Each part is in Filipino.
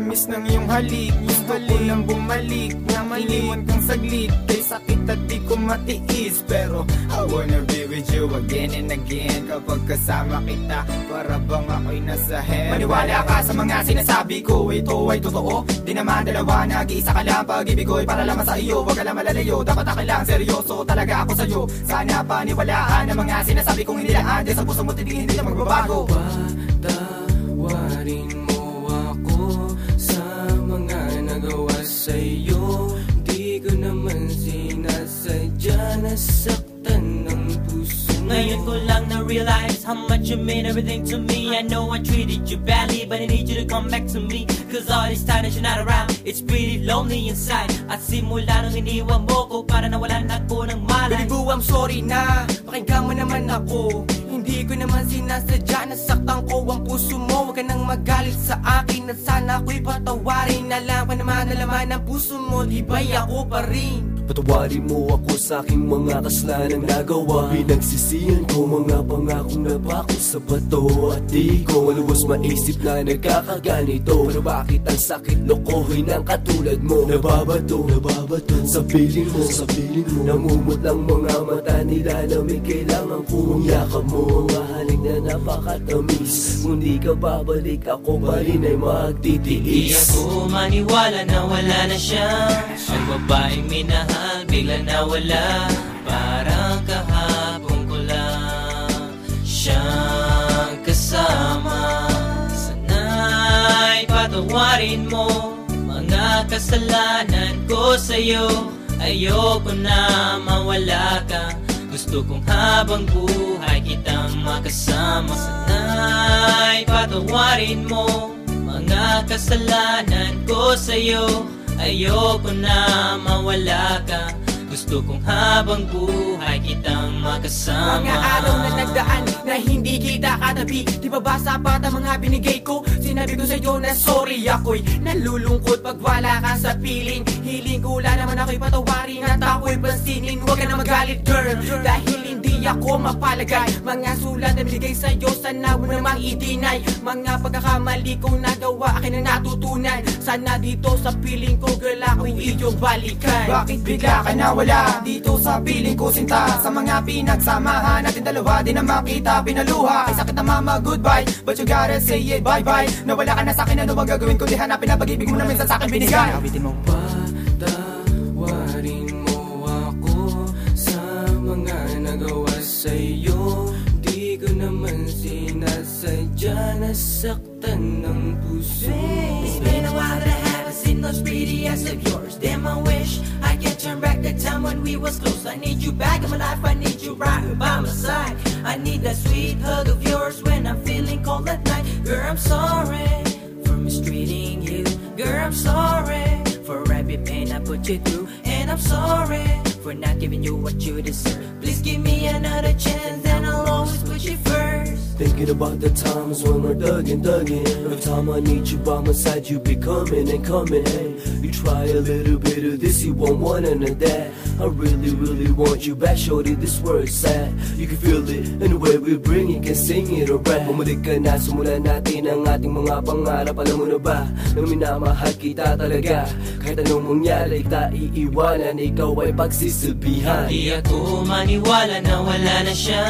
tamis ng iyong halik. Gusto ko lang bumalik na maliwan kang saglit. Kay sakit at di ko matiis, pero I wanna be with you again and again. Kapag kasama kita, para bang ako'y nasa heaven. Maniwala ka sa mga sinasabi ko, ito ay totoo. Di naman dalawa, nag-iisa ka lang. Pag-ibig ko'y para lamang sa iyo, wag ka lang malalayo. Dapat ako lang seryoso talaga ako sa'yo. Sana paniwalaan ang mga sinasabi kong inilaan. Diyan sa puso mo titigin, hindi na magbabago. Patawarin mo ako sa mga nagawa sa'yo. Di ko naman sinasadya, nasaktan ng puso. Ngayon ko lang na-realize how much you mean everything to me. I know I treated you badly, but I need you to come back to me. Cause all this time that you're not around, it's pretty lonely inside. At simula nung iniwan mo ko, para nawalan ako ng malay. Baby boo, I'm sorry na, pakinggan mo naman ako. Hindi ko naman sinasadya, nasaktan ko ang puso mo. Huwag ka nang magalit sa akin, at sana ako'y patawarin. Alam ko naman na laman ng puso mo, di ba'y ako pa rin? Patawarin mo ako sa aking mga kasalanan nagawa. Pinagsisihan ko mga pangakong napako sa bato. At di ko maluwas maisip na nagkakaganito. Pero bakit ang sakit lokohin ang katulad mo? Nababato sa piling mo, namumot lang mga mata nila na may kailangan kong yakap mo. Mahaling na napakatamis, kung di ka babalik ako pa rin ay magtitiis. Di ako maniwala na wala na siya. Ang babaeng minahal bigla nawala. Parang kahapon ko lang siyang kasama. Sana'y patawarin mo mga kasalanan ko sa'yo. Ayoko na mawala ka, gusto kong habang buhay kitang makasama. Sana'y patawarin mo mga kasalanan ko sa'yo. Ayoko na mawala ka, gusto kong habang buhay kitang makasama. Mga araw na nagdaan na hindi kita katabi, di ba ba sapat ang mga binigay ko? Sinabi ko sa'yo na sorry, ako'y nalulungkot pag wala ka sa piling. Hiling ko lang naman ako'y patawarin at ako'y pansinin. Huwag ka na magalit girl, dahil hindi ako mapalagay. Mga sulat na binigay sa'yo, sana mo namang i-deny. Mga pagkakamali kong nagawa, akin ang natutunan. Sana dito sa piling ko girl, ako'y iyong balikan. Bakit bigla ka nawala dito sa piling ko sinta? Sa mga pinagsamahan natin dalawa, di na makita pinaluha. Ay sakit na mama, goodbye, but you gotta say it, bye-bye. Nawala ka na sa'kin, ano bang gagawin ko? Di hanapin na pag-ibig mo na minsan sa'kin binigay. Awitin mo. Patawarin mo ako sa mga nagawa sa'yo. Di ko naman sinasadya, nasaktan ng puso. It's been a while that I haven't seen those pretty eyes of yours. Damn, I wish I could turn back the time when we was close. I need you back in my life, I need you right by my side. I need that sweet hug of yours when I'm feeling cold at night. Girl, I'm sorry for mistreating you. Girl, I'm sorry for every pain I put you through. And I'm sorry for not giving you what you deserve. Please give me another chance and I'll always put you first. Thinking about the times when we're thugging. Every time I need you by my side, you be coming and coming. Hey, you try a little bit of this, you won't want none of that. I really, really want you back, shorty, this word's sad. You can feel it, and the way we bring it, can sing it or rap. Bumalik ka na, simulan natin ang ating mga pangarap. Alam mo na ba, na minamahal kita talaga. Kahit anong mangyari, kita iiwanan, ikaw ay pagsisilbihan. Di ako maniwala na wala na siya.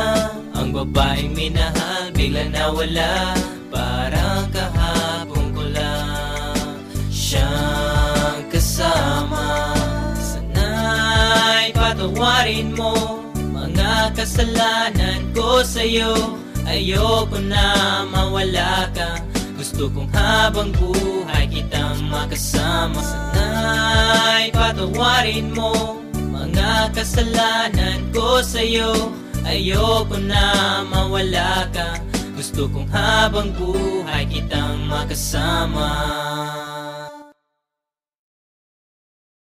Ang babaeng minahal bigla nawala. Parang kahapon ko lang siyang kasama. Sana'y patawarin mo mga kasalanan ko sa'yo. Ayoko na mawala ka, gusto kong habang buhay kitang makasama. Sana'y patawarin mo mga kasalanan ko sa'yo. Ayoko na mawala ka, gusto kong habang buhay kitang makasama.